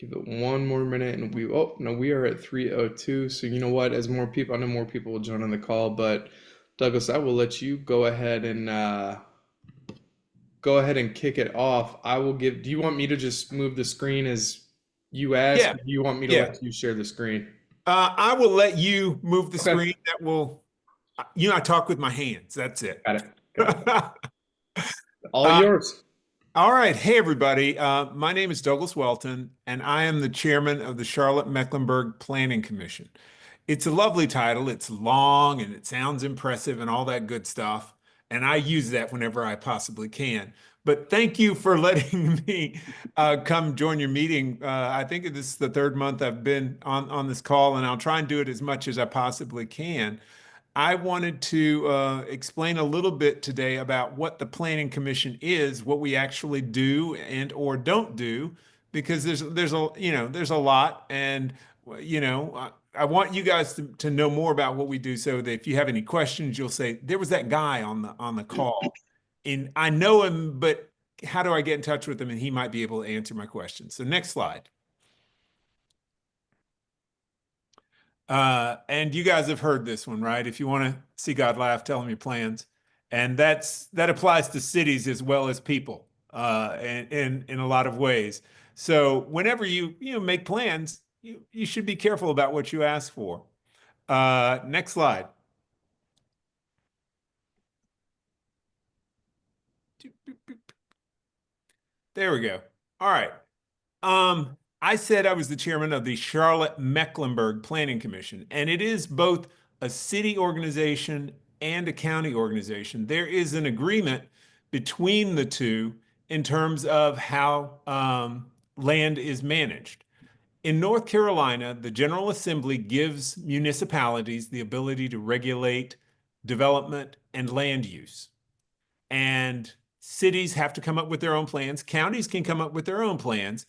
Give it one more minute and oh no, we are at 3:02. So you know what? As more people, I know more people will join on the call, but Douglas, I will let you go ahead and kick it off. Do you want me to just move the screen as you ask? Yeah, Or do you want me to yeah. let you share the screen? I will let you move the Okay, screen. I talk with my hands. That's it. got it. Got it. All Uh, yours. all right. Hey, everybody. My name is Douglas Welton, and I am the chairman of the Charlotte-Mecklenburg Planning Commission. It's a lovely title. It's long and it sounds impressive and all that good stuff. And I use that whenever I possibly can. But thank you for letting me come join your meeting. I think this is the third month I've been on this call, and I'll try and do it as much as I possibly can. I wanted to explain a little bit today about what the Planning Commission is, what we actually do and or don't do, because there's a lot, and I want you guys to know more about what we do, so that if you have any questions, you'll say there was that guy on the call, and I know him, but how do I get in touch with him, and he might be able to answer my questions. So next slide. And you guys have heard this one, right? If you want to see God laugh, tell him your plans. And that applies to cities as well as people, and in a lot of ways. So whenever you make plans, you should be careful about what you ask for. Next slide. There we go. All right. I said I was the chairman of the Charlotte-Mecklenburg Planning Commission, and it is both a city organization and a county organization. There is an agreement between the two in terms of how land is managed. In North Carolina, the General Assembly gives municipalities the ability to regulate development and land use. And cities have to come up with their own plans. Counties can come up with their own plans.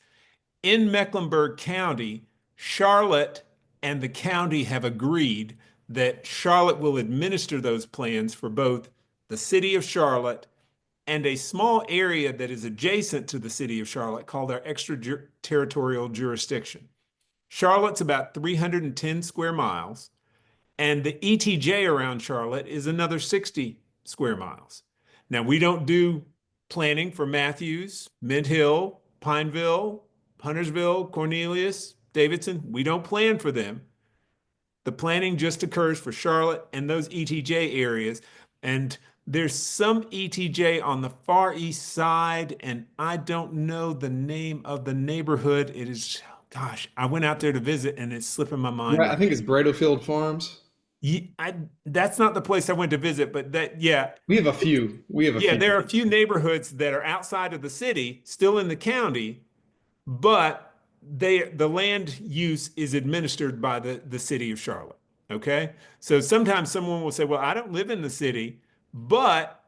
In Mecklenburg County, Charlotte and the county have agreed that Charlotte will administer those plans for both the city of Charlotte and a small area that is adjacent to the city of Charlotte called our extraterritorial jurisdiction. Charlotte's about 310 square miles, and the ETJ around Charlotte is another 60 square miles. Now, we don't do planning for Matthews, Mint Hill, Pineville, Huntersville, Cornelius, Davidson. We don't plan for them. The planning just occurs for Charlotte and those ETJ areas. And there's some ETJ on the far east side, and I don't know the name of the neighborhood. It is, gosh, I went out there to visit and it's slipping my mind Right, I right. think it's Bridlefield Farms. That's not the place I went to visit, but yeah, We have a few. We have a yeah, few. there are a few neighborhoods that are outside of the city, still in the county, but the land use is administered by the city of Charlotte. Okay. So sometimes someone will say, well, I don't live in the city, but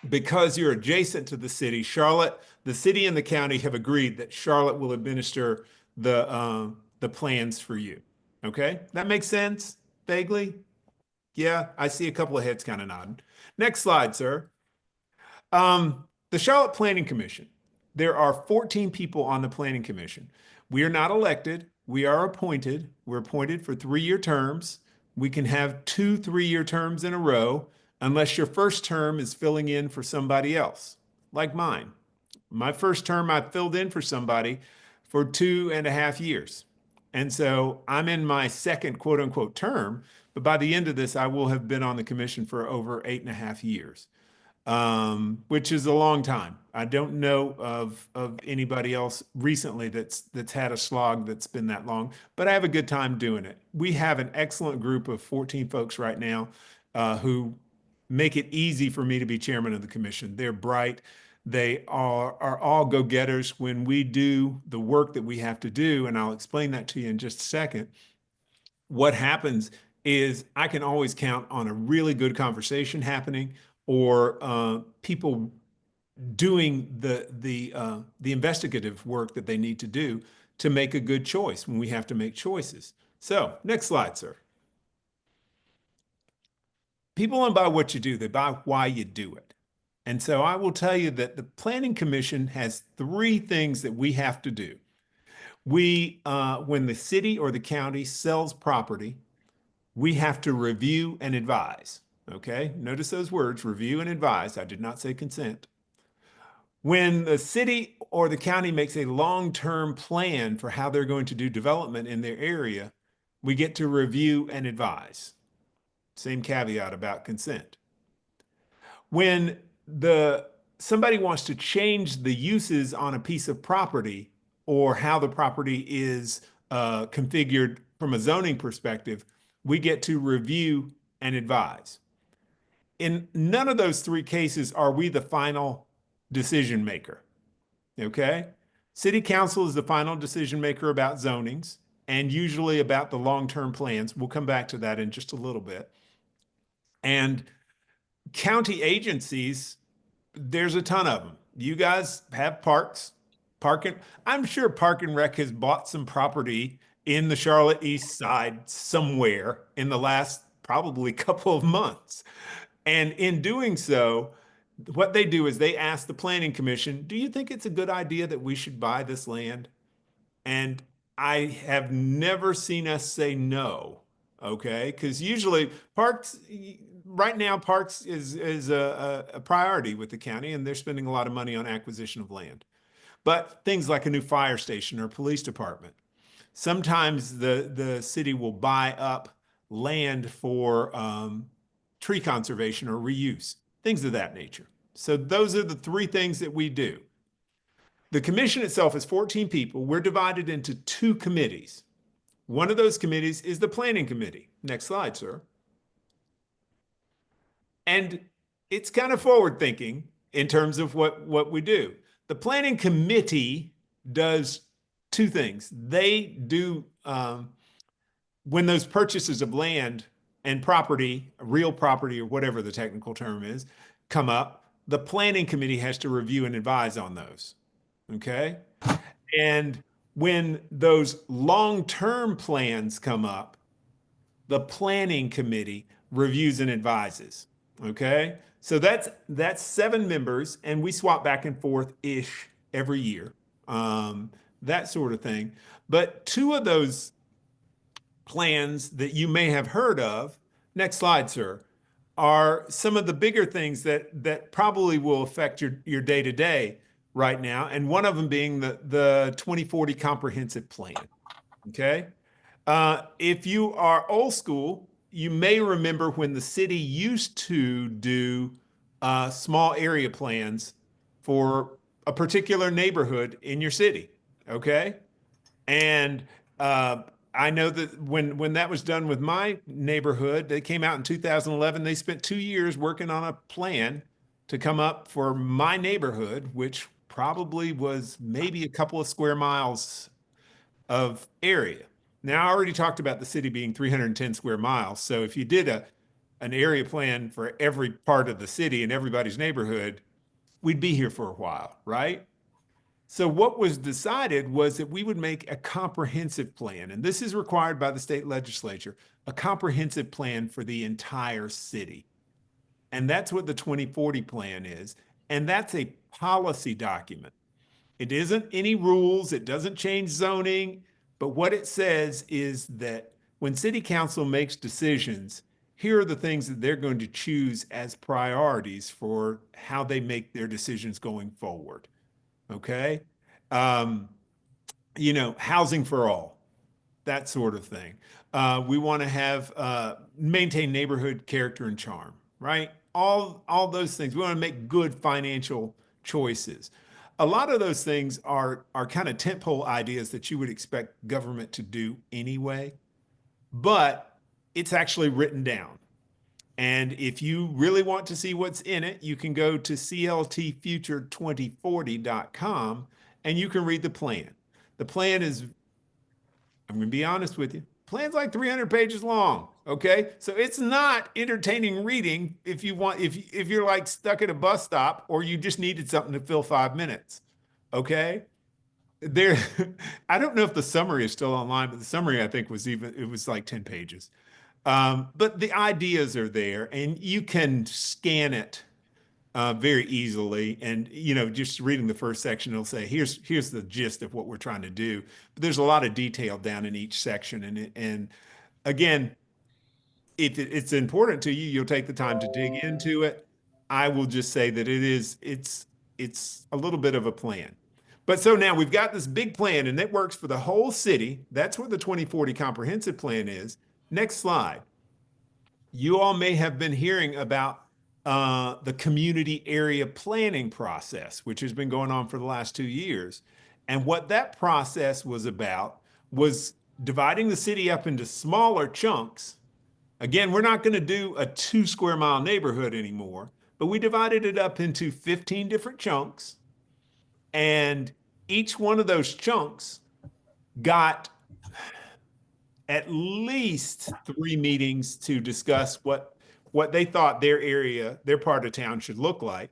because you're adjacent to the city, the city and the county have agreed that Charlotte will administer the plans for you. Okay. That makes sense vaguely. Yeah, I see a couple of heads kind of nodding. Next slide, sir. The Charlotte Planning Commission. There are 14 people on the Planning Commission. We are not elected. We are appointed. We're appointed for 3-year terms. We can have 2 3-year terms in a row unless your first term is filling in for somebody else, like mine. My first term, I filled in for somebody for 2.5 years. And so I'm in my second quote unquote term, but by the end of this, I will have been on the commission for over 8.5 years, which is a long time. I don't know of anybody else recently that's had a slog that's been that long, but I have a good time doing it. We have an excellent group of 14 folks right now who make it easy for me to be chairman of the commission. They're bright. They are all go-getters when we do the work that we have to do, and I'll explain that to you in just a second. What happens is I can always count on a really good conversation happening, or people doing the investigative work that they need to do to make a good choice when we have to make choices. So, next slide, sir. People don't buy what you do, they buy why you do it. And so I will tell you that the Planning Commission has 3 things that we have to do. When the city or the county sells property, we have to review and advise. Okay, notice those words, review and advise. I did not say consent. When the city or the county makes a long-term plan for how they're going to do development in their area, we get to review and advise. Same caveat about consent. When somebody wants to change the uses on a piece of property or how the property is configured from a zoning perspective, we get to review and advise. In none of those three cases are we the final decision maker. Okay? City council is the final decision maker about zonings and usually about the long-term plans. We'll come back to that in just a little bit. And county agencies, there's a ton of them. You guys have parks, parking. I'm sure Park and Rec has bought some property in the Charlotte East Side somewhere in the last probably couple of months. And in doing so, what they do is they ask the planning commission, do you think it's a good idea that we should buy this land? And I have never seen us say no. Okay. Because usually parks, right now, parks is a priority with the county, and they're spending a lot of money on acquisition of land. But things like a new fire station or police department, sometimes the city will buy up land for tree conservation or reuse, things of that nature. So those are the three things that we do. The commission itself is 14 people. We're divided into two committees. One of those committees is the planning committee. Next slide, sir. And it's kind of forward thinking in terms of what we do. The planning committee does two things. They do, when those purchases of land and property, real property or whatever the technical term is, come up, the planning committee has to review and advise on those. Okay? And when those long-term plans come up, the planning committee reviews and advises. Okay? So that's 7 members, and we swap back and forth-ish every year. That sort of thing. But 2 of those plans that you may have heard of, next slide, sir, are some of the bigger things that probably will affect your day-to-day right now, and one of them being the 2040 comprehensive plan. Okay? If you are old school, you may remember when the city used to do small area plans for a particular neighborhood in your city. Okay? And I know that when that was done with my neighborhood, they came out in 2011. They spent 2 years working on a plan to come up for my neighborhood, which probably was maybe a couple of square miles of area. Now, I already talked about the city being 310 square miles. So if you did an area plan for every part of the city and everybody's neighborhood, we'd be here for a while, right? So what was decided was that we would make a comprehensive plan, and this is required by the state legislature, a comprehensive plan for the entire city. And that's what the 2040 plan is. And that's a policy document. It isn't any rules. It doesn't change zoning. But what it says is that when city council makes decisions, here are the things that they're going to choose as priorities for how they make their decisions going forward. Okay. Housing for all, that sort of thing. We want to have, maintain neighborhood character and charm, right? All those things. We want to make good financial choices. A lot of those things are kind of tentpole ideas that you would expect government to do anyway, but it's actually written down. And if you really want to see what's in it, you can go to cltfuture2040.com and you can read the plan. The plan is, I'm going to be honest with you, plan's like 300 pages long. Okay. So it's not entertaining reading if you're like stuck at a bus stop or you just needed something to fill 5 minutes. Okay. I don't know if the summary is still online, but the summary I think it was like 10 pages. But the ideas are there and you can scan it very easily. And, just reading the first section, it'll say, here's the gist of what we're trying to do. But there's a lot of detail down in each section. And again, if it's important to you, you'll take the time to dig into it. I will just say that it's a little bit of a plan. But so now we've got this big plan and that works for the whole city. That's what the 2040 comprehensive plan is. Next slide. You all may have been hearing about the community area planning process, which has been going on for the last 2 years. And what that process was about was dividing the city up into smaller chunks. Again, we're not going to do a 2 square mile neighborhood anymore, but we divided it up into 15 different chunks. And each one of those chunks got at least 3 meetings to discuss what they thought their area, their part of town should look like.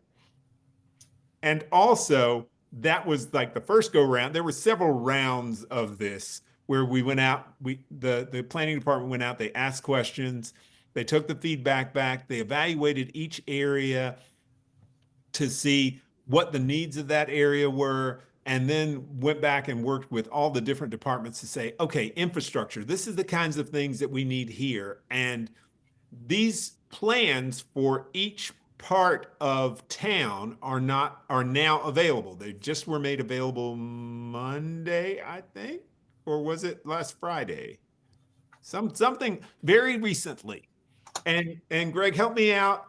And also, that was like the first go round. There were several rounds of this where we went out, the planning department went out, they asked questions, they took the feedback back, they evaluated each area to see what the needs of that area were, and then went back and worked with all the different departments to say, okay, infrastructure, this is the kinds of things that we need here. And these plans for each part of town are now available. They just were made available Monday, I think, or was it last Friday? Something very recently. And Greg, help me out.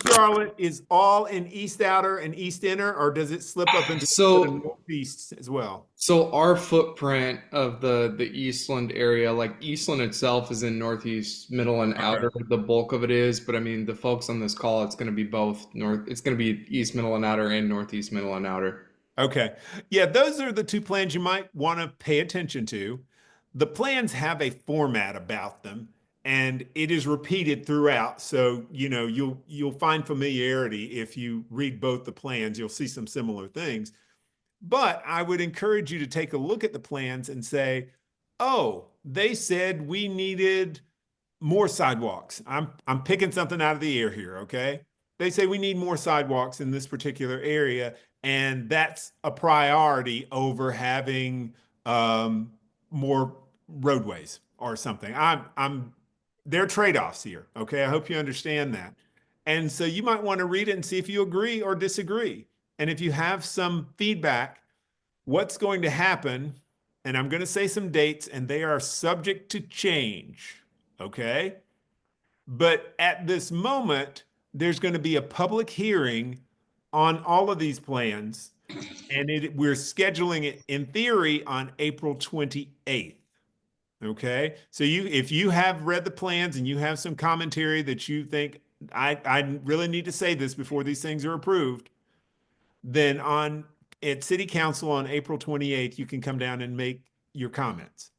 Charlotte is all in East Outer and East Inner, or does it slip up into the So Northeast as well? so our footprint of the Eastland area, like Eastland itself is in Northeast, Middle, and Okay. Outer. The bulk of it is, but I mean the folks on this call, it's going to be both North. It's going to be East, Middle, and Outer, and Northeast, Middle, and Outer. Okay. Yeah, those are the two plans you might want to pay attention to. The plans have a format about them and it is repeated throughout. So, you'll find familiarity if you read both the plans, you'll see some similar things. But I would encourage you to take a look at the plans and say, "Oh, they said we needed more sidewalks." I'm picking something out of the air here, okay? They say we need more sidewalks in this particular area, and that's a priority over having more roadways or something. There are trade-offs here, okay? I hope you understand that. And so you might want to read it and see if you agree or disagree. And if you have some feedback, what's going to happen, and I'm going to say some dates, and they are subject to change, okay? But at this moment, there's going to be a public hearing on all of these plans, and we're scheduling it in theory on April 28th. Okay, so if you have read the plans and you have some commentary that you think I really need to say this before these things are approved, then at City Council on April 28th, you can come down and make your comments.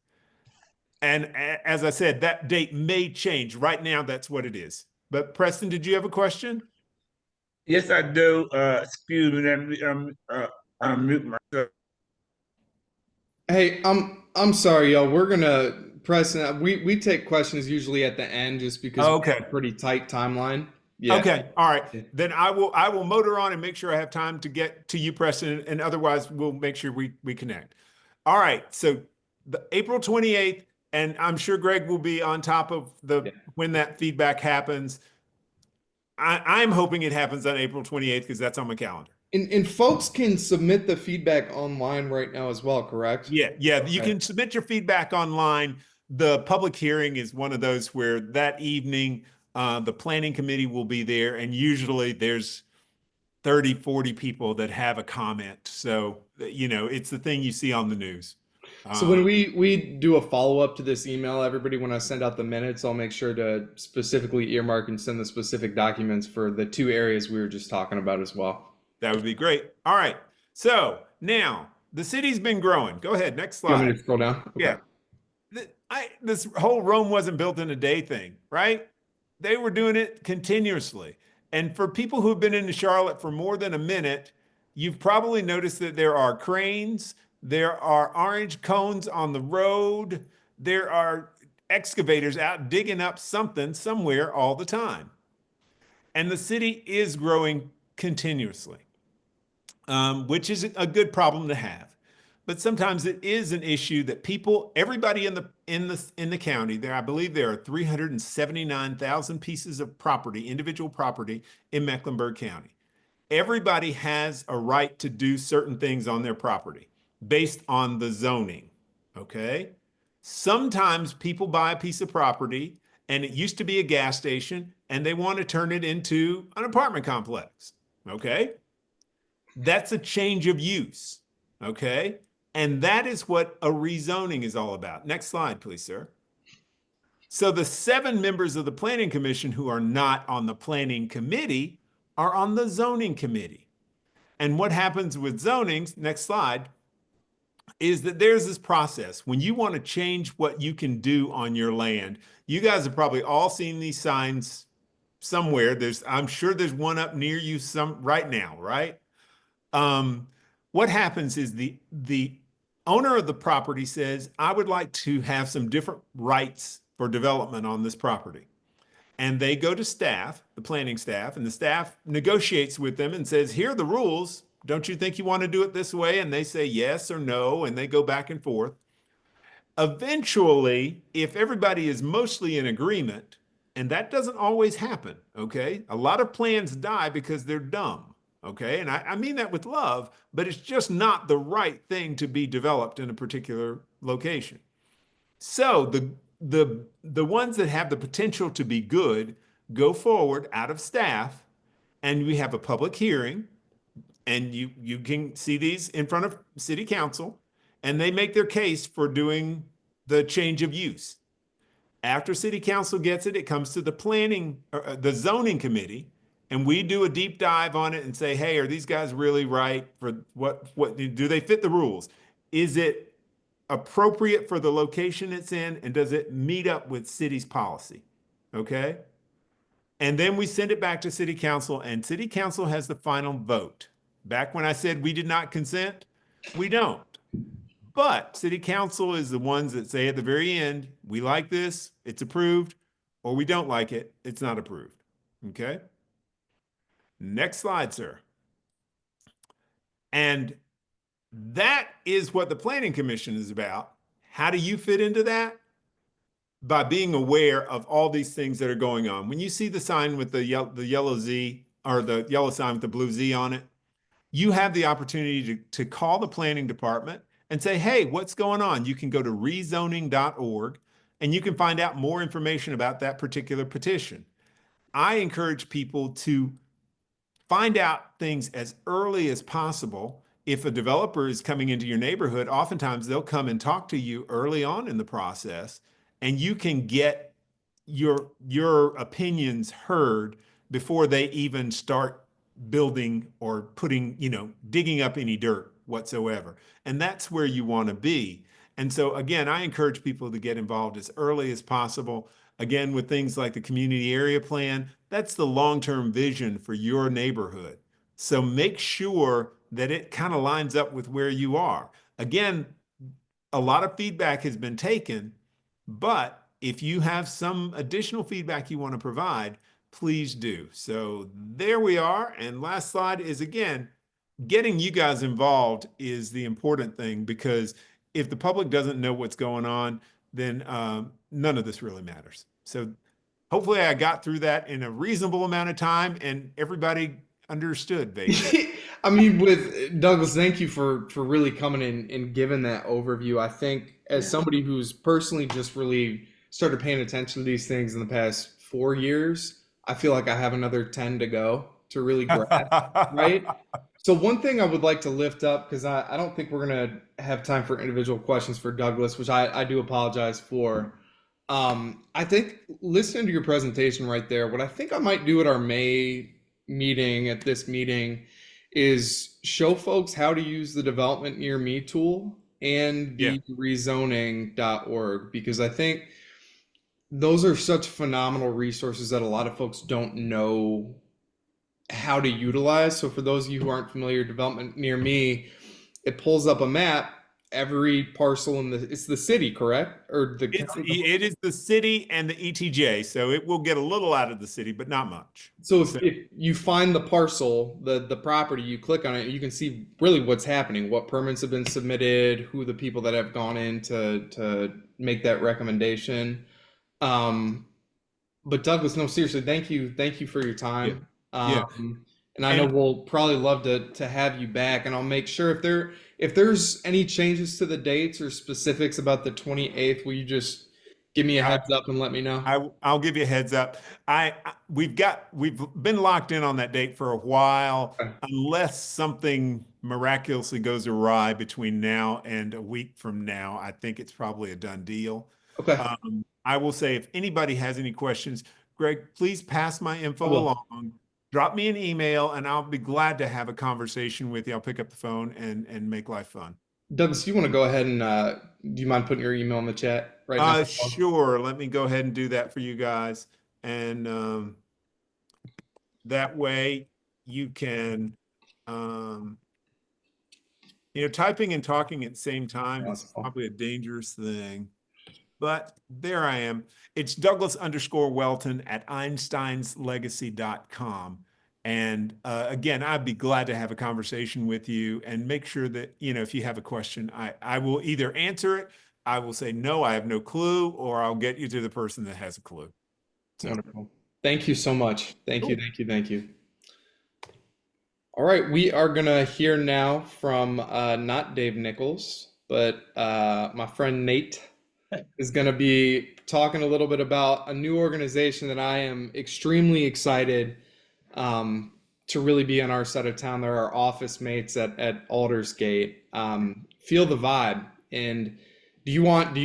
And as I said, that date may change. Right now, that's what it is. But Preston, did you have a question? Yes, I do. Excuse me, let me unmute myself. Hey, I'm sorry, y'all. We're gonna Preston. We take questions usually at the end just because we Okay. have a pretty tight timeline. Yeah. Okay. All right. Then I will motor on and make sure I have time to get to you, Preston, and otherwise we'll make sure we connect. All right. So the April 28th, and I'm sure Greg will be on top of when that feedback happens. I'm hoping it happens on April 28th because that's on my calendar. And folks can submit the feedback online right now as well, correct? Yeah, you can submit your feedback online. The public hearing is one of those where that evening, the planning committee will be there, and usually there's 30, 40 people that have a comment. So, it's the thing you see on the news. So when we do a follow-up to this email, everybody, when I send out the minutes, I'll make sure to specifically earmark and send the specific documents for the two areas we were just talking about as well. That would be great. All right. So now the city's been growing. Go ahead. Next You want me slide. to scroll down? Okay. Yeah. This whole Rome wasn't built in a day thing, right? They were doing it continuously. And for people who've been into Charlotte for more than a minute, you've probably noticed that there are cranes, there are orange cones on the road, there are excavators out digging up something somewhere all the time. And the city is growing continuously, which is a good problem to have. But sometimes it is an issue that everybody in the county, I believe there are 379,000 pieces of property, individual property in Mecklenburg County. Everybody has a right to do certain things on their property based on the zoning. Okay. Sometimes people buy a piece of property and it used to be a gas station and they want to turn it into an apartment complex. Okay. That's a change of use. Okay. And that is what a rezoning is all about. Next slide, please, sir. So the 7 members of the Planning Commission who are not on the Planning Committee are on the Zoning Committee. And what happens with zonings, next slide, is that there's this process. When you want to change what you can do on your land, you guys have probably all seen these signs somewhere. I'm sure there's one up near you right now, right? What happens is the owner of the property says, I would like to have some different rights for development on this property. And they go to staff, the planning staff, and the staff negotiates with them and says, here are the rules. Don't you think you want to do it this way? And they say yes or no, and they go back and forth. Eventually, if everybody is mostly in agreement, and that doesn't always happen, okay? A lot of plans die because they're dumb, okay? And I mean that with love, but it's just not the right thing to be developed in a particular location. So the ones that have the potential to be good go forward out of staff, and we have a public hearing, and you can see these in front of city council, and they make their case for doing the change of use. After city council gets it, it comes to the zoning committee, and we do a deep dive on it and say, hey, are these guys really right for what do they fit the rules? Is it appropriate for the location it's in, and does it meet up with city's policy? Okay. And then we send it back to city council, and city council has the final vote. Back when I said we did not consent, we don't. But city council is the ones that say at the very end, we like this, it's approved, or we don't like it, it's not approved. Okay. Next slide, sir. And that is what the Planning Commission is about. How do you fit into that? By being aware of all these things that are going on. When you see the sign with the yellow Z, or the yellow sign with the blue Z on it, you have the opportunity to call the planning department and say, hey, what's going on? You can go to rezoning.org and you can find out more information about that particular petition. I encourage people to find out things as early as possible. If a developer is coming into your neighborhood, oftentimes they'll come and talk to you early on in the process, and you can get your opinions heard before they even start building or digging up any dirt whatsoever. And that's where you want to be. And so again, I encourage people to get involved as early as possible. Again, with things like the community area plan, that's the long-term vision for your neighborhood. So make sure that it kind of lines up with where you are. Again, a lot of feedback has been taken, but if you have some additional feedback you want to provide, please do. So there we are. And last slide is, again, getting you guys involved is the important thing, because if the public doesn't know what's going on, then none of this really matters. So hopefully I got through that in a reasonable amount of time and everybody understood, basically. I mean, with Douglas, thank you for really coming in and giving that overview. I think as somebody who's personally just really started paying attention to these things in the past 4 years, I feel like I have another 10 to go to really grasp, right? So one thing I would like to lift up, because I don't think we're going to have time for individual questions for Douglas, which I do apologize for. I think listening to your presentation right there, what I think I might do at our May meeting, at this meeting, is show folks how to use the Development Near Me tool and the rezoning.org, because I think those are such phenomenal resources that a lot of folks don't know how to utilize. So for those of you who aren't familiar, Development Near Me, it pulls up a map every parcel in it's the city, correct? Or the county? It is the city and the ETJ, so it will get a little out of the city, but not much. So So if you find the parcel, the property, you click on it, you can see really what's happening, what permits have been submitted, who the people that have gone in to make that recommendation. Um, but Douglas, no, seriously, thank you for your yeah, time. yeah. And I know And we'll probably love to have you back, and I'll make sure if there's any changes to the dates or specifics about the 28th, will you just give me a I, heads up and let me know? I'll give you a heads up. We've been locked in on that date for a while, Okay. unless something miraculously goes awry between now and a week from now. I think it's probably a done deal. Okay. I will say if anybody has any questions, Greg, please pass my I info will. along. Drop me an email and I'll be glad to have a conversation with you. I'll pick up the phone and make life fun. Douglas, you want to go ahead and do you mind putting your email in the chat right now? Sure. Let me go ahead and do that for you guys. And that way you can, um, typing and talking at the same time is Wonderful. probably a dangerous thing. But there I am. It's Douglas_Welton at EinsteinsLegacy.com. And again, I'd be glad to have a conversation with you and make sure that, if you have a question, I will either answer it, I will say, no, I have no clue, or I'll get you to the person that has a clue. So, Wonderful. Thank you so much. Thank you, cool. thank you, thank you. All right, we are gonna hear now from not Dave Nichols, but my friend Nate is gonna be talking a little bit about a new organization that I am extremely excited to really be on our side of town. They're our office mates at Aldersgate. Feel the vibe. And do you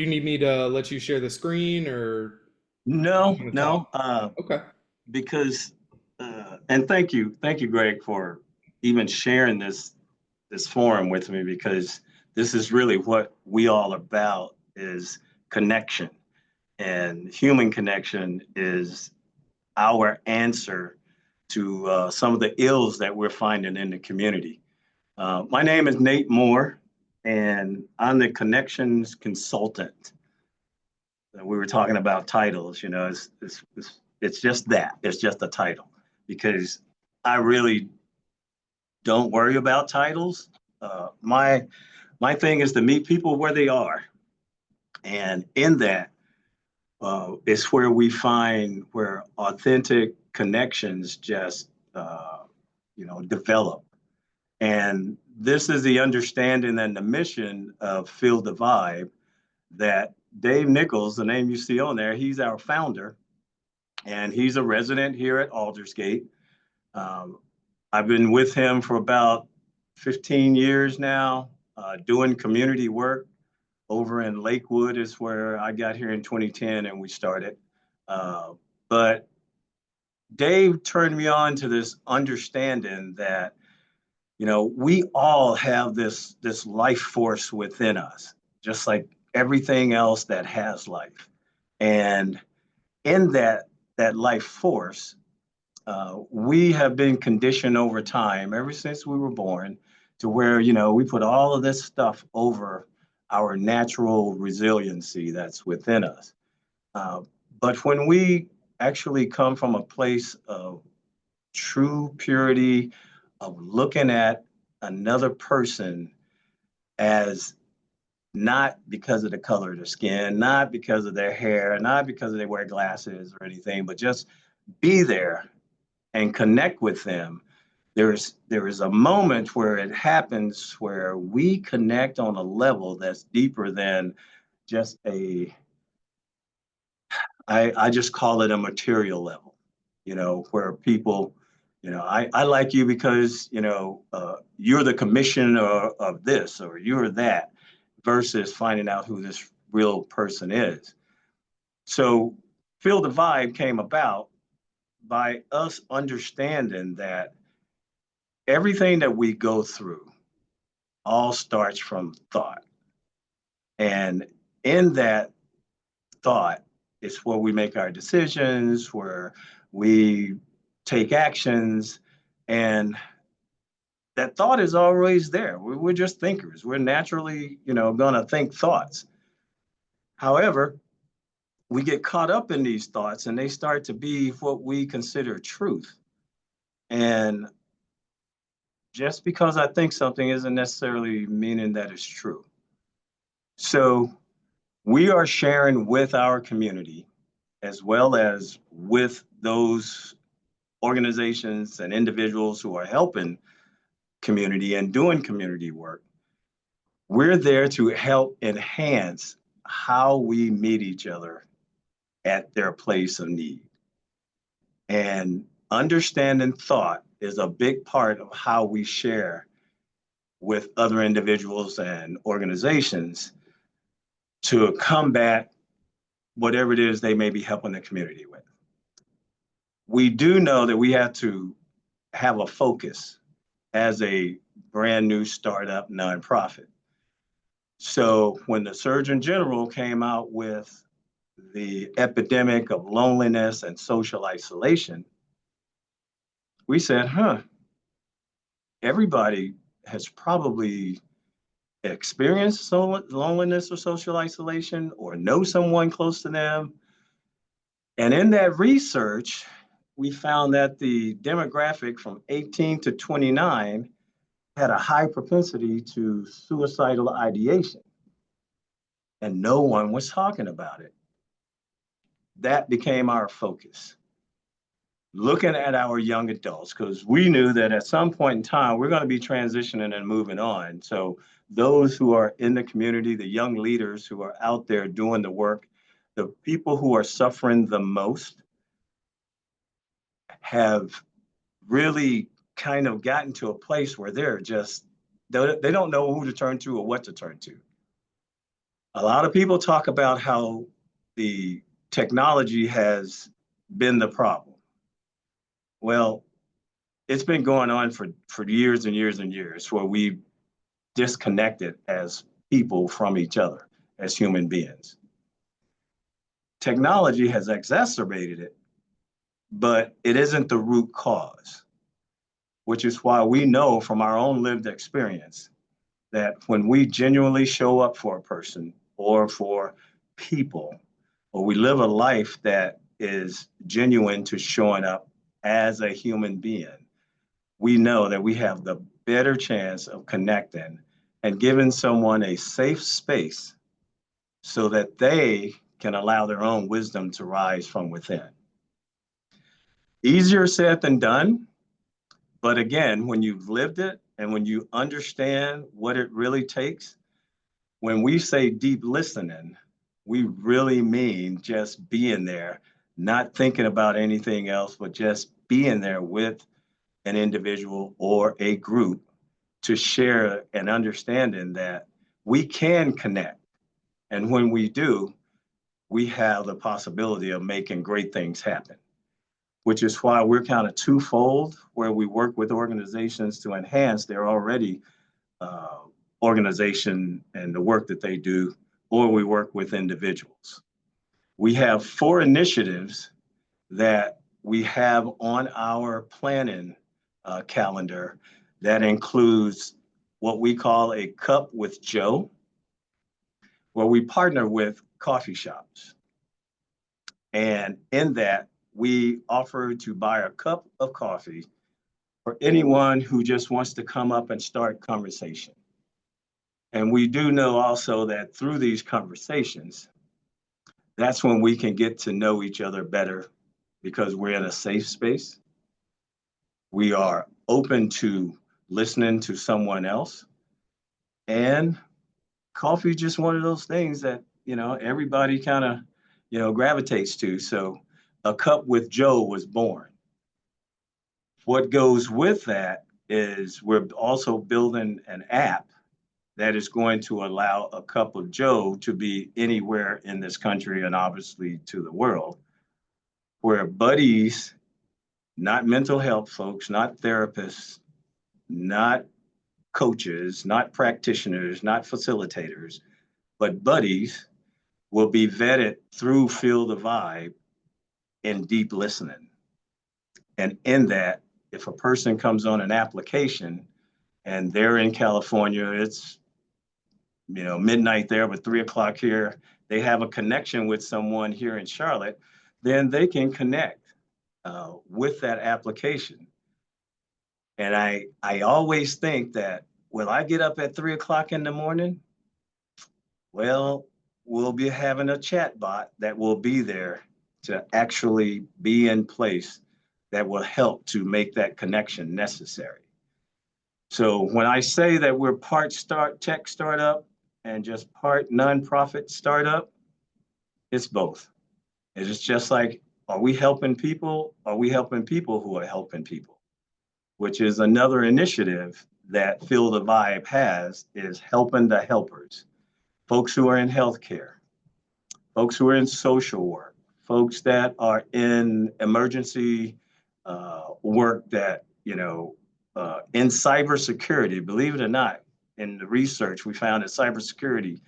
need me to let you share the screen or No, you want to talk? no, Okay. because and thank you, Greg, for even sharing this forum with me because this is really what we all about is connection, and human connection is our answer to some of the ills that we're finding in the community. My name is Nate Moore, and I'm the connections consultant. We were talking about titles, it's just that. It's just a title because I really don't worry about titles. My thing is to meet people where they are, and in that is where we find where authentic connections just develop. And this is the understanding and the mission of Feel the Vibe that Dave Nichols, the name you see on there, he's our founder, and he's a resident here at Aldersgate. Um, I've been with him for about 15 years now, doing community work over in Lakewood is where I got here in 2010 and we started. But Dave turned me on to this understanding that, we all have this life force within us, just like everything else that has life. And in that life force, we have been conditioned over time, ever since we were born, to where we put all of this stuff over our natural resiliency that's within us. Uh, but when we actually come from a place of true purity, of looking at another person as not because of the color of their skin, not because of their hair, not because they wear glasses or anything, but just be there and connect with them. There is a moment where it happens where we connect on a level that's deeper than just I just call it a material level, where people, I like you because, you're the commissioner of this or you're that, versus finding out who this real person is. So Feel the Vibe came about by us understanding that everything that we go through all starts from thought. And in that thought is where we make our decisions, where we take actions. And that thought is always there. We're just thinkers. We're naturally, going to think thoughts. However, we get caught up in these thoughts and they start to be what we consider truth. And just because I think something isn't necessarily meaning that it's true. So we are sharing with our community as well as with those organizations and individuals who are helping community and doing community work. We're there to help enhance how we meet each other at their place of need. And understanding thought is a big part of how we share with other individuals and organizations to combat whatever it is they may be helping the community with. We do know that we have to have a focus as a brand new startup nonprofit. So when the Surgeon General came out with the epidemic of loneliness and social isolation, we said, everybody has probably experienced loneliness or social isolation or know someone close to them. And in that research, we found that the demographic from 18 to 29 had a high propensity to suicidal ideation, and no one was talking about it. That became our focus. Looking at our young adults, because we knew that at some point in time, we're going to be transitioning and moving on. So those who are in the community, the young leaders who are out there doing the work, the people who are suffering the most have really kind of gotten to a place where they don't know who to turn to or what to turn to. A lot of people talk about how the technology has been the problem. Well, it's been going on for years and years and years where we disconnected as people from each other, as human beings. Technology has exacerbated it, but it isn't the root cause, which is why we know from our own lived experience that when we genuinely show up for a person or for people, or we live a life that is genuine to showing up as a human being, we know that we have the better chance of connecting and giving someone a safe space so that they can allow their own wisdom to rise from within. Easier said than done, but again, when you've lived it and when you understand what it really takes, when we say deep listening, we really mean just being there, not thinking about anything else, but just being there with an individual or a group to share an understanding that we can connect. And when we do, we have the possibility of making great things happen, which is why we're kind of twofold, where we work with organizations to enhance their already organization and the work that they do, or we work with individuals. We have 4 initiatives that we have on our planning calendar that includes what we call a Cup with Joe, where we partner with coffee shops. And in that, we offer to buy a cup of coffee for anyone who just wants to come up and start conversation. And we do know also that through these conversations, that's when we can get to know each other better because we're in a safe space. We are open to listening to someone else. And coffee is just one of those things that, everybody kind of, gravitates to. So a Cup with Joe was born. What goes with that is we're also building an app that is going to allow a Cup of Joe to be anywhere in this country and obviously to the world, where buddies, not mental health folks, not therapists, not coaches, not practitioners, not facilitators, but buddies will be vetted through Feel the Vibe and deep listening. And in that, if a person comes on an application, and they're in California. It's, midnight there, but 3 o'clock here. They have a connection with someone here in Charlotte, then they can connect with that application. And I always think that, will I get up at 3 o'clock in the morning? Well, we'll be having a chat bot that will be there to actually be in place that will help to make that connection necessary. So when I say that we're part tech startup and just part nonprofit startup, it's both. It's just like, are we helping people? Are we helping people who are helping people? Which is another initiative that Feel the Vibe has, is helping the helpers. Folks who are in healthcare, folks who are in social work, folks that are in emergency work that, in cybersecurity, believe it or not, in the research, we found that cybersecurity,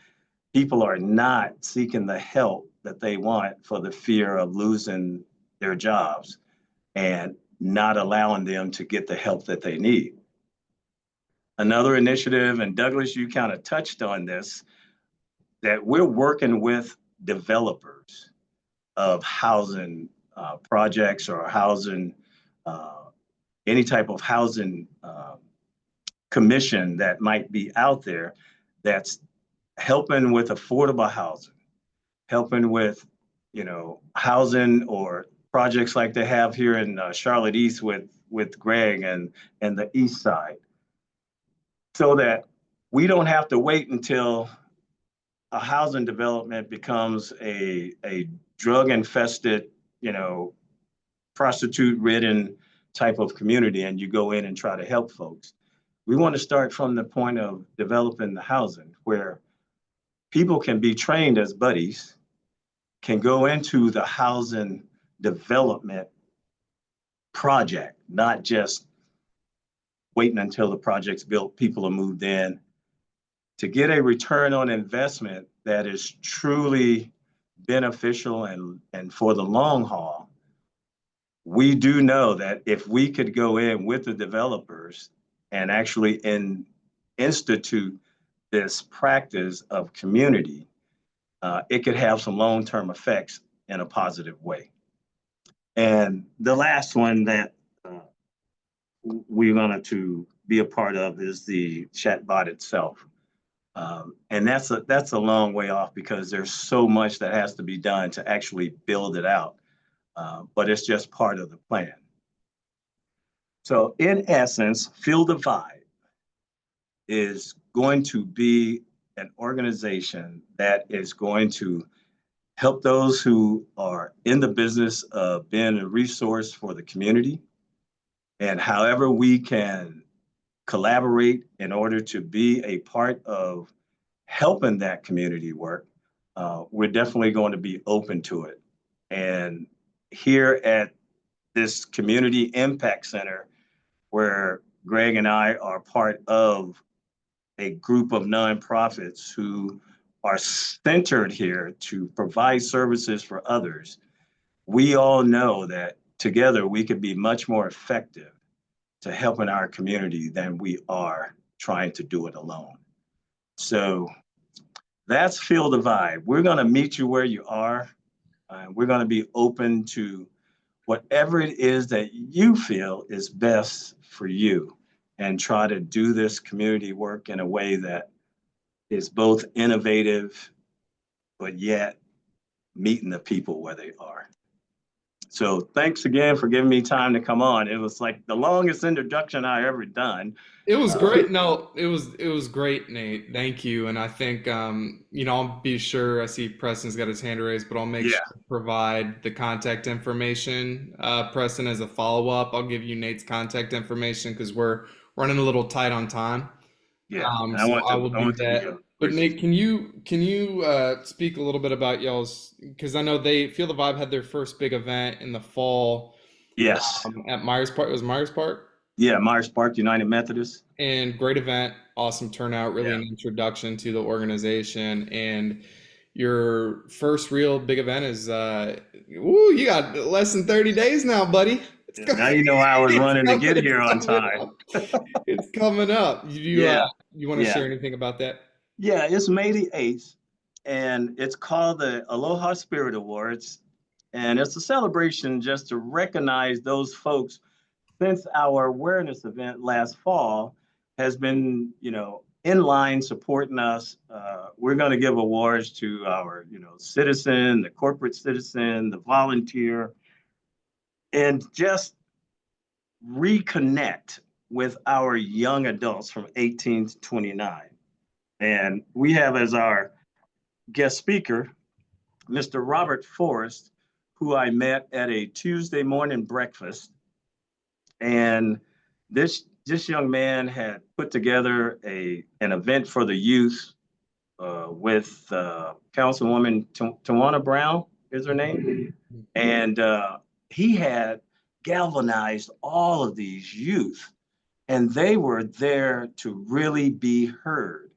people are not seeking the help that they want for the fear of losing their jobs and not allowing them to get the help that they need. Another initiative, and Douglas, you kind of touched on this, that we're working with developers of housing projects or housing, any type of housing commission that might be out there that's helping with affordable housing, helping with, housing or projects like they have here in Charlotte East with Greg and the Eastside, so that we don't have to wait until a housing development becomes a drug infested, prostitute ridden type of community and you go in and try to help folks. We want to start from the point of developing the housing where people can be trained as buddies, can go into the housing development project, not just waiting until the project's built, people are moved in, to get a return on investment that is truly beneficial and for the long haul. We do know that if we could go in with the developers and actually institute this practice of community, it could have some long-term effects in a positive way. And the last one that we wanted to be a part of is the chatbot itself. And that's a long way off because there's so much that has to be done to actually build it out. But it's just part of the plan. So in essence, Feel the Vibe is going to be an organization that is going to help those who are in the business of being a resource for the community. And however we can collaborate in order to be a part of helping that community work, we're definitely going to be open to it. And here at this Community Impact Center, where Greg and I are part of a group of nonprofits who are centered here to provide services for others, we all know that together we could be much more effective to helping our community than we are trying to do it alone. So that's Feel the Vibe. We're going to meet you where you are. We're going to be open to whatever it is that you feel is best for you and try to do this community work in a way that is both innovative, but yet meeting the people where they are. So thanks again for giving me time to come on. It was like the longest introduction I ever done. It was great. No, it was great, Nate. Thank you. And I think I'll be sure. I see Preston's got his hand raised, but I'll make sure to provide the contact information, Preston, as a follow-up. I'll give you Nate's contact information because we're running a little tight on time. Yeah, So I will do that. But Nate, can you speak a little bit about y'all's, because I know they Feel the Vibe had their first big event in the fall. Yes. At Myers Park. It was Myers Park? Yeah, Myers Park United Methodist. And great event, awesome turnout, really an introduction to the organization. And your first real big event is, you got less than 30 days now, buddy. Now you know I was running to get here on time. It's coming up. Yeah, You want to yeah. share anything about that? Yeah, it's May the 8th, and it's called the Aloha Spirit Awards. And it's a celebration just to recognize those folks since our awareness event last fall has been, in line supporting us. We're going to give awards to our, citizen, the corporate citizen, the volunteer, and just reconnect with our young adults from 18 to 29. And we have as our guest speaker, Mr. Robert Forrest, who I met at a Tuesday morning breakfast. And this young man had put together an event for the youth with Councilwoman Tawana Brown is her name. And he had galvanized all of these youth, and they were there to really be heard.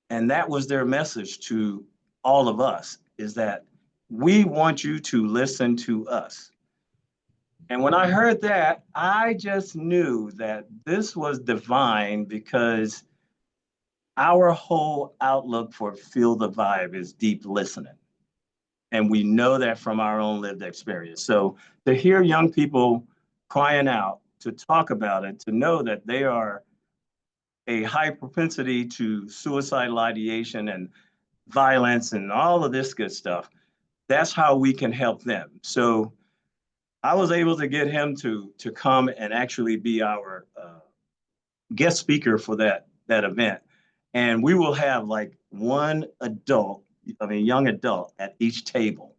And that was their message to all of us, is that we want you to listen to us. And when I heard that, I just knew that this was divine, because our whole outlook for Feel the Vibe is deep listening. And we know that from our own lived experience. So to hear young people crying out, to talk about it, to know that they are a high propensity to suicidal ideation and violence and all of this good stuff, that's how we can help them. So I was able to get him to come and actually be our guest speaker for that event. And we will have like one young adult at each table,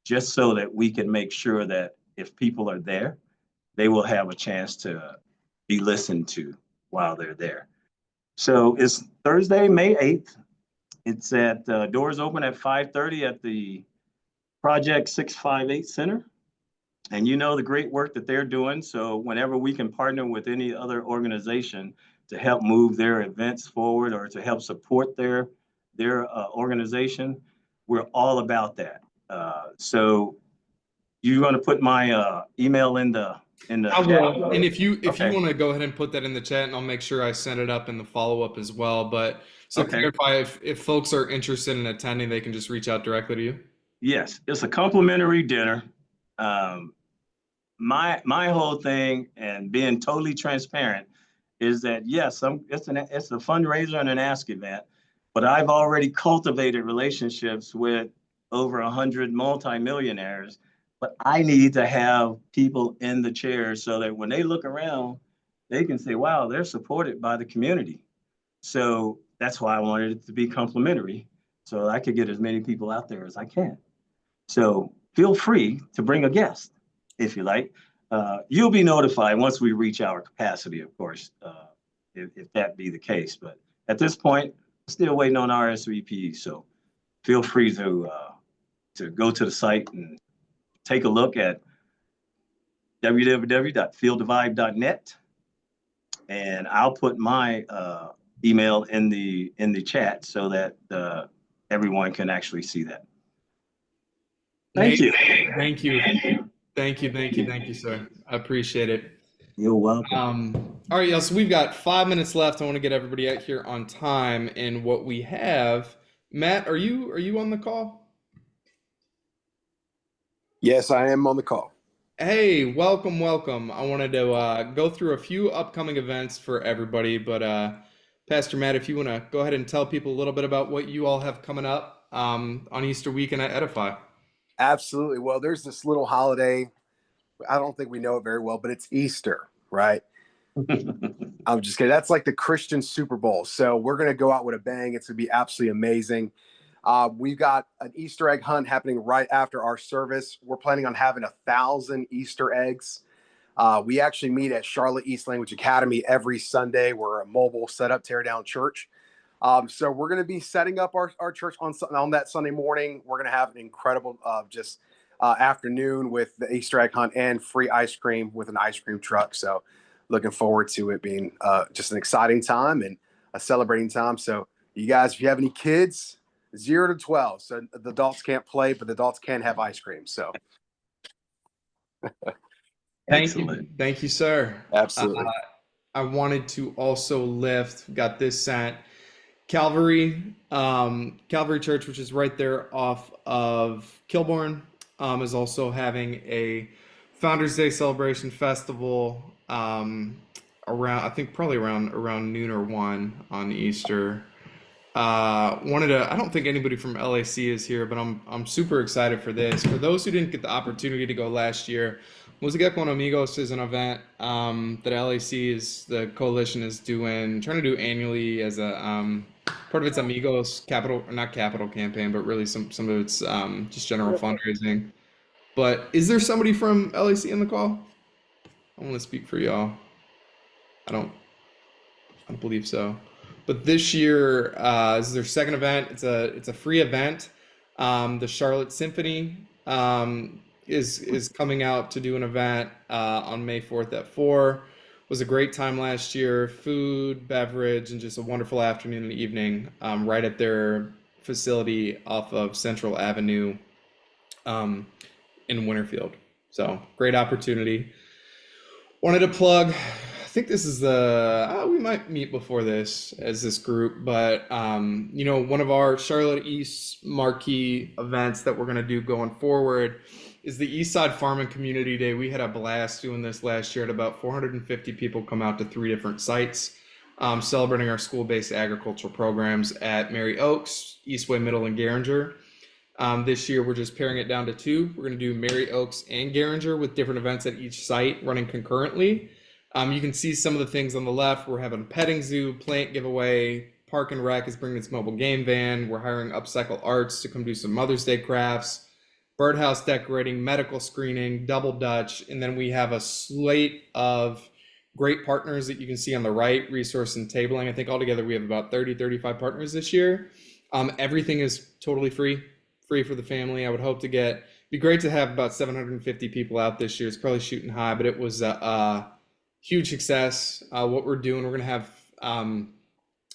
just so that we can make sure that if people are there, they will have a chance to be listened to while they're there. So it's Thursday, May 8th. It's at doors open at 5:30 at the Project 658 Center. And you know the great work that they're doing. So whenever we can partner with any other organization to help move their events forward or to help support their organization, we're all about that. So you want to put my email in the I will. And if you Okay. want to go ahead and put that in the chat, and I'll make sure I send it up in the follow-up as well. But so Okay. clarify, if folks are interested in attending, they can just reach out directly to you. Yes, it's a complimentary dinner. My whole thing, and being totally transparent, is that yes, it's a fundraiser and an ask event, but I've already cultivated relationships with over 100 multimillionaires. But I need to have people in the chairs so that when they look around, they can say, "Wow, they're supported by the community." So that's why I wanted it to be complimentary, so I could get as many people out there as I can. So feel free to bring a guest if you like. You'll be notified once we reach our capacity, of course, if that be the case. But at this point, still waiting on RSVP. So feel free to go to the site and take a look at www.feelthevibe.net. And I'll put my email in the chat so that everyone can actually see that. Thank you. Thank you. Thank you, sir. I appreciate it. You're welcome. All right, y'all. So we've got 5 minutes left. I want to get everybody out here on time. And what we have, Matt, are you on the call? Yes, I am on the call. Hey, welcome. I wanted to go through a few upcoming events for everybody, but Pastor Matt, if you want to go ahead and tell people a little bit about what you all have coming up on Easter weekend at Edifi. Absolutely. Well, there's this little holiday. I don't think we know it very well, but it's Easter, right? I'm just kidding. That's like the Christian Super Bowl. So we're going to go out with a bang. It's going to be absolutely amazing. We've got an Easter egg hunt happening right after our service. We're planning on having 1,000 Easter eggs. We actually meet at Charlotte East Language Academy every Sunday. We're a mobile setup tear down church. So we're going to be setting up our church on that Sunday morning. We're going to have an incredible afternoon with the Easter egg hunt and free ice cream with an ice cream truck. So looking forward to it being just an exciting time and a celebrating time. So you guys, if you have any kids, 0 to 12. So the adults can't play, but the adults can have ice cream. So. Thank you, sir. Absolutely. I wanted to also lift, got this sent, Calvary, Calvary Church, which is right there off of Kilbourne, is also having a Founders Day celebration festival, around, I think probably around noon or 1 on Easter. I don't think anybody from LAC is here, but I'm super excited for this. For those who didn't get the opportunity to go last year, Música con Amigos is an event that the coalition is trying to do annually as a part of its Amigos not capital campaign, but really some of its just general fundraising. But is there somebody from LAC in the call? I want to speak for y'all. I don't believe so. But this year, this is their second event. It's a free event. The Charlotte Symphony is coming out to do an event on May 4th at 4. It was a great time last year. Food, beverage, and just a wonderful afternoon and evening right at their facility off of Central Avenue in Winterfield. So great opportunity. Wanted to plug. I think this is we might meet before this as this group, but one of our Charlotte East marquee events that we're going to do going forward is the Eastside Farm and Community Day. We had a blast doing this last year. At about 450 people come out to 3 different sites, celebrating our school-based agricultural programs at Mary Oaks, Eastway Middle, and Garinger. This year, we're just paring it down to 2. We're going to do Mary Oaks and Garinger with different events at each site running concurrently. You can see some of the things on the left. We're having a petting zoo, plant giveaway. Park and Rec is bringing its mobile game van. We're hiring Upcycle Arts to come do some Mother's Day crafts, birdhouse decorating, medical screening, double Dutch. And then we have a slate of great partners that you can see on the right, resource and tabling. I think altogether we have about 35 partners this year. Everything is totally free for the family. I would hope to be great to have about 750 people out this year. It's probably shooting high, but it was huge success. What we're doing, we're going to have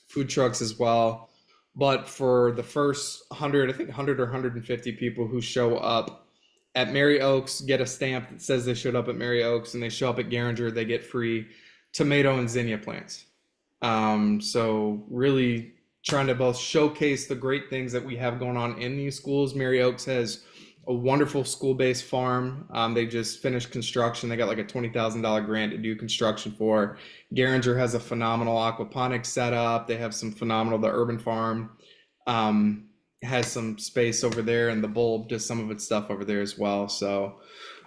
food trucks as well. But for the first 100 or 150 people who show up at Mary Oaks, get a stamp that says they showed up at Mary Oaks, and they show up at Garinger, they get free tomato and zinnia plants. So really trying to both showcase the great things that we have going on in these schools. Mary Oaks has a wonderful school-based farm. They just finished construction. They got like a $20,000 grant to do construction for. Garinger has a phenomenal aquaponics setup. They have some phenomenal, the urban farm has some space over there, and the Bulb does some of its stuff over there as well. So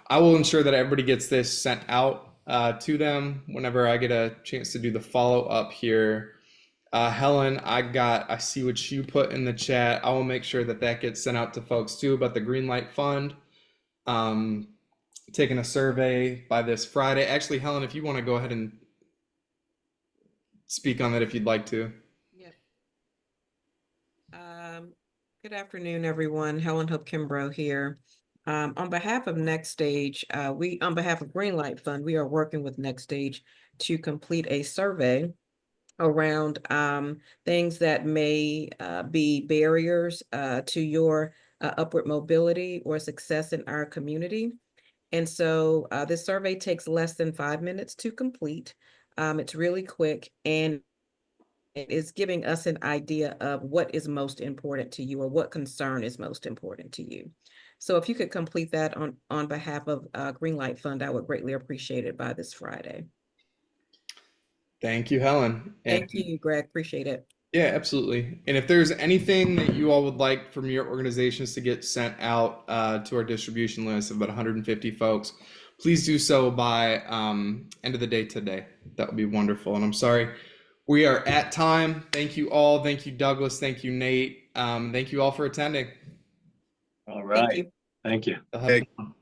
I will ensure that everybody gets this sent out to them whenever I get a chance to do the follow-up here. Helen, I see what you put in the chat. I will make sure that gets sent out to folks too about the Greenlight Fund. Taking a survey by this Friday. Actually, Helen, if you want to go ahead and speak on that if you'd like to. Yep. Good afternoon, everyone. Helen Hope Kimbrough here. On behalf of Next Stage, on behalf of Greenlight Fund, we are working with Next Stage to complete a survey around things that may be barriers to your upward mobility or success in our community. And so this survey takes less than 5 minutes to complete. It's really quick, and it is giving us an idea of what is most important to you or what concern is most important to you. So if you could complete that on behalf of Greenlight Fund, I would greatly appreciate it by this Friday. Thank you, Helen. Thank you, Greg. Appreciate it. Yeah, absolutely. And if there's anything that you all would like from your organizations to get sent out to our distribution list of about 150 folks, please do so by end of the day today. That would be wonderful. And I'm sorry, we are at time. Thank you all. Thank you, Douglas. Thank you, Nate. Thank you all for attending. All right. Thank you. Thank you. Have fun.